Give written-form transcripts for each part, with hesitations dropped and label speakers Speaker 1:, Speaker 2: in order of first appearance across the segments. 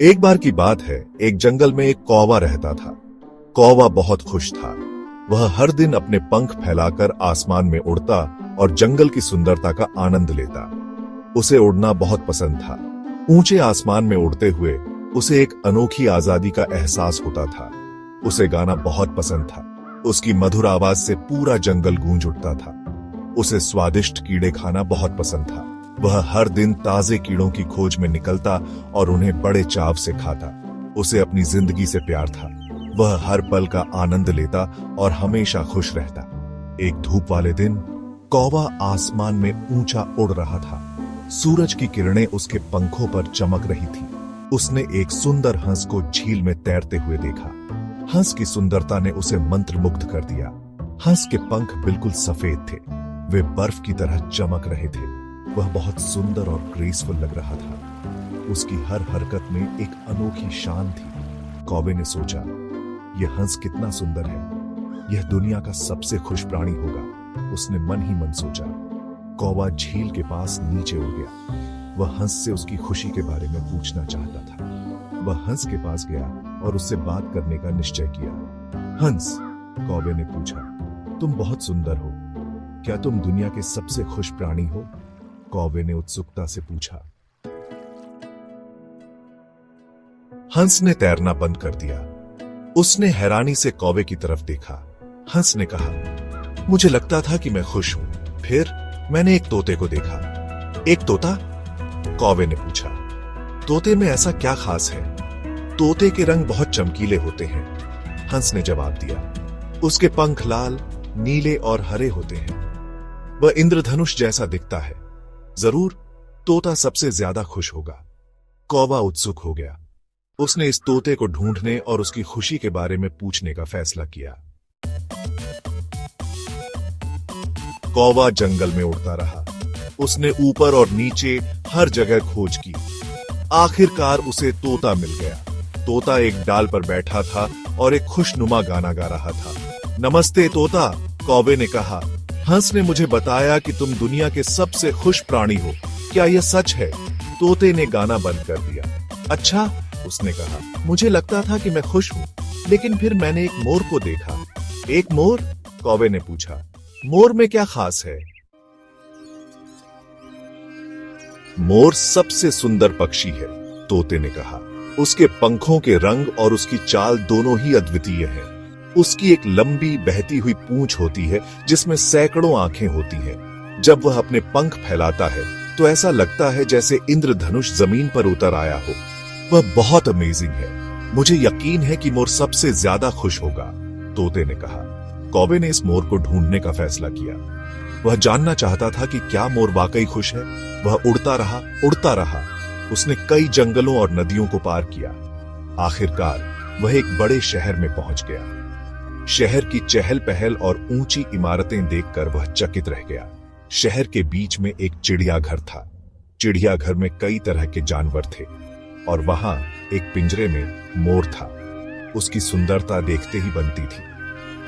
Speaker 1: एक बार की बात है, एक जंगल में एक कौवा रहता था। कौवा बहुत खुश था। वह हर दिन अपने पंख फैलाकर आसमान में उड़ता और जंगल की सुंदरता का आनंद लेता। उसे उड़ना बहुत पसंद था। ऊंचे आसमान में उड़ते हुए उसे एक अनोखी आजादी का एहसास होता था। उसे गाना बहुत पसंद था। उसकी मधुर आवाज से पूरा जंगल गूंज उठता था। उसे स्वादिष्ट कीड़े खाना बहुत पसंद था। वह हर दिन ताजे कीड़ों की खोज में निकलता और उन्हें बड़े चाव से खाता। उसे अपनी जिंदगी से प्यार था। वह हर पल का आनंद लेता और हमेशा खुश रहता। एक धूप वाले दिन कौवा आसमान में ऊंचा उड़ रहा था। सूरज की किरणें उसके पंखों पर चमक रही थी। उसने एक सुंदर हंस को झील में तैरते हुए देखा। हंस की सुंदरता ने उसे मंत्रमुग्ध कर दिया। हंस के पंख बिल्कुल सफेद थे। वे बर्फ की तरह चमक रहे थे। वह बहुत सुंदर और ग्रेसफुल लग रहा था। उसकी हर हरकत में एक अनोखी शान थी। कौवे ने सोचा, यह हंस कितना सुंदर है। यह दुनिया का सबसे खुश प्राणी होगा। उसने मन ही मन सोचा। कौवा झील के पास नीचे उड़ गया। वह हंस से उसकी खुशी के बारे में पूछना चाहता था। वह हंस के पास गया और उससे बात करने का निश्चय किया। हंस, कौवे ने पूछा, तुम बहुत सुंदर हो। क्या तुम दुनिया के सबसे खुश प्राणी हो? कौवे ने उत्सुकता से पूछा। हंस ने तैरना बंद कर दिया। उसने हैरानी से कौवे की तरफ देखा। हंस ने कहा, मुझे लगता था कि मैं खुश हूं। फिर मैंने एक तोते को देखा। एक तोता? कौवे ने पूछा। तोते में ऐसा क्या खास है? तोते के रंग बहुत चमकीले होते हैं, हंस ने जवाब दिया। उसके पंख लाल, नीले और हरे होते हैं। वह इंद्रधनुष जैसा दिखता है। जरूर तोता सबसे ज्यादा खुश होगा। कौवा उत्सुक हो गया। उसने इस तोते को ढूंढने और उसकी खुशी के बारे में पूछने का फैसला किया। कौवा जंगल में उड़ता रहा। उसने ऊपर और नीचे हर जगह खोज की। आखिरकार उसे तोता मिल गया। तोता एक डाल पर बैठा था और एक खुशनुमा गाना गा रहा था। नमस्ते तोता, कौवे ने कहा। हंस ने मुझे बताया कि तुम दुनिया के सबसे खुश प्राणी हो। क्या यह सच है? तोते ने गाना बंद कर दिया। अच्छा, उसने कहा, मुझे लगता था कि मैं खुश हूं, लेकिन फिर मैंने एक मोर को देखा। एक मोर? कौवे ने पूछा। मोर में क्या खास है? मोर सबसे सुंदर पक्षी है, तोते ने कहा। उसके पंखों के रंग और उसकी चाल दोनों ही अद्वितीय हैं। उसकी एक लंबी बहती हुई पूंछ होती है जिसमें सैकड़ों आंखें होती हैं। जब वह अपने पंख फैलाता है तो ऐसा लगता है जैसे इंद्रधनुष जमीन पर उतर आया हो। वह बहुत अमेजिंग है। मुझे यकीन है कि मोर सबसे ज्यादा खुश होगा, तोते ने कहा। कौवे ने इस मोर को ढूंढने का फैसला किया। वह जानना चाहता था कि क्या मोर वाकई खुश है। वह उड़ता रहा, उड़ता रहा। उसने कई जंगलों और नदियों को पार किया। आखिरकार वह एक बड़े शहर में पहुंच गया। शहर की चहल पहल और ऊंची इमारतें देखकर वह चकित रह गया। शहर के बीच में एक चिड़ियाघर था। चिड़ियाघर में कई तरह के जानवर थे और वहां एक पिंजरे में मोर था। उसकी सुंदरता देखते ही बनती थी।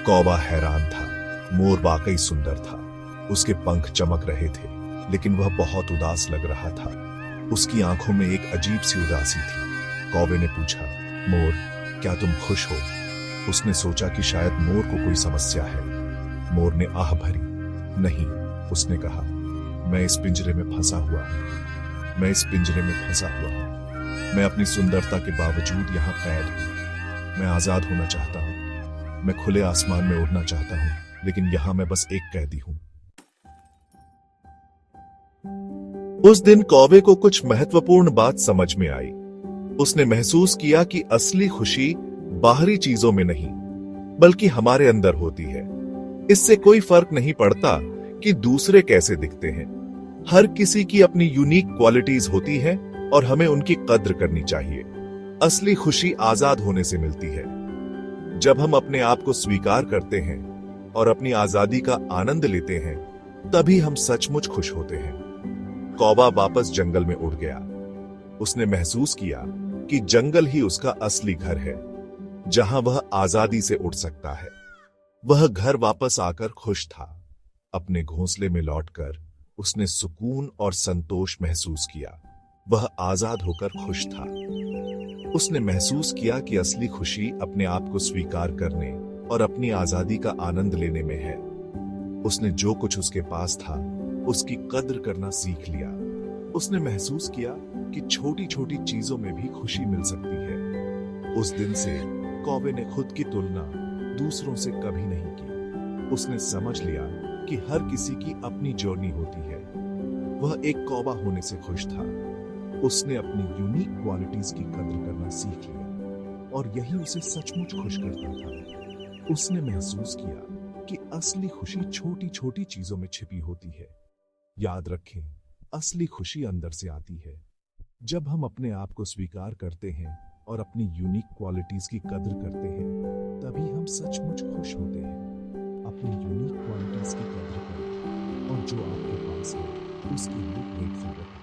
Speaker 1: कौवा हैरान था। मोर वाकई सुंदर था। उसके पंख चमक रहे थे, लेकिन वह बहुत उदास लग रहा था। उसकी आंखों में एक अजीब सी उदासी थी। कौवे ने पूछा, मोर, क्या तुम खुश हो? उसने सोचा कि शायद मोर को कोई समस्या है। मोर ने आह भरी। नहीं, उसने कहा, मैं इस पिंजरे में फंसा हुआ हूं। मैं इस पिंजरे में फंसा हुआ हूं। मैं अपनी सुंदरता के बावजूद यहां कैद हूं। मैं आजाद होना चाहता हूं। मैं खुले आसमान में उड़ना चाहता हूं, लेकिन यहां मैं बस एक कैदी हूं। उस दिन कौवे को कुछ महत्वपूर्ण बात समझ में आई। उसने महसूस किया कि असली खुशी बाहरी चीजों में नहीं, बल्कि हमारे अंदर होती है। इससे कोई फर्क नहीं पड़ता कि दूसरे कैसे दिखते हैं। हर किसी की अपनी यूनिक क्वालिटीज होती हैं और हमें उनकी कद्र करनी चाहिए। असली खुशी आजाद होने से मिलती है। जब हम अपने आप को स्वीकार करते हैं और अपनी आजादी का आनंद लेते हैं, तभी हम सचमुच खुश होते हैं। कौवा वापस जंगल में उड़ गया। उसने महसूस किया कि जंगल ही उसका असली घर है, जहां वह आजादी से उड़ सकता है। वह घर वापस आकर खुश था। अपने घोंसले में लौटकर उसने सुकून और संतोष महसूस किया। वह आजाद होकर खुश था। उसने महसूस किया कि असली खुशी अपने आप को स्वीकार करने और अपनी आजादी का आनंद लेने में है। उसने जो कुछ उसके पास था उसकी कद्र करना सीख लिया। उसने महसूस किया कि छोटी छोटी चीजों में भी खुशी मिल सकती है। उस दिन से कौवे ने खुद की तुलना दूसरों से कभी नहीं की। उसने समझ लिया कि हर किसी की अपनी जर्नी होती है। वह एक कौवा होने से खुश था। उसने अपनी यूनिक क्वालिटीज की कद्र करना सीख लिया और यही उसे सचमुच खुश करता था। उसने महसूस किया कि असली खुशी छोटी छोटी चीजों में छिपी होती है। याद रखें, असली खुशी अंदर से आती है। जब हम अपने आप को स्वीकार करते हैं और अपनी यूनिक क्वालिटीज की कद्र करते हैं, तभी हम सचमुच खुश होते हैं। अपनी यूनिक क्वालिटीज की कद्र करें और जो आपके पास है उसके लिए ग्रेटफुल रहें।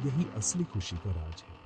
Speaker 1: यही असली खुशी का राज है।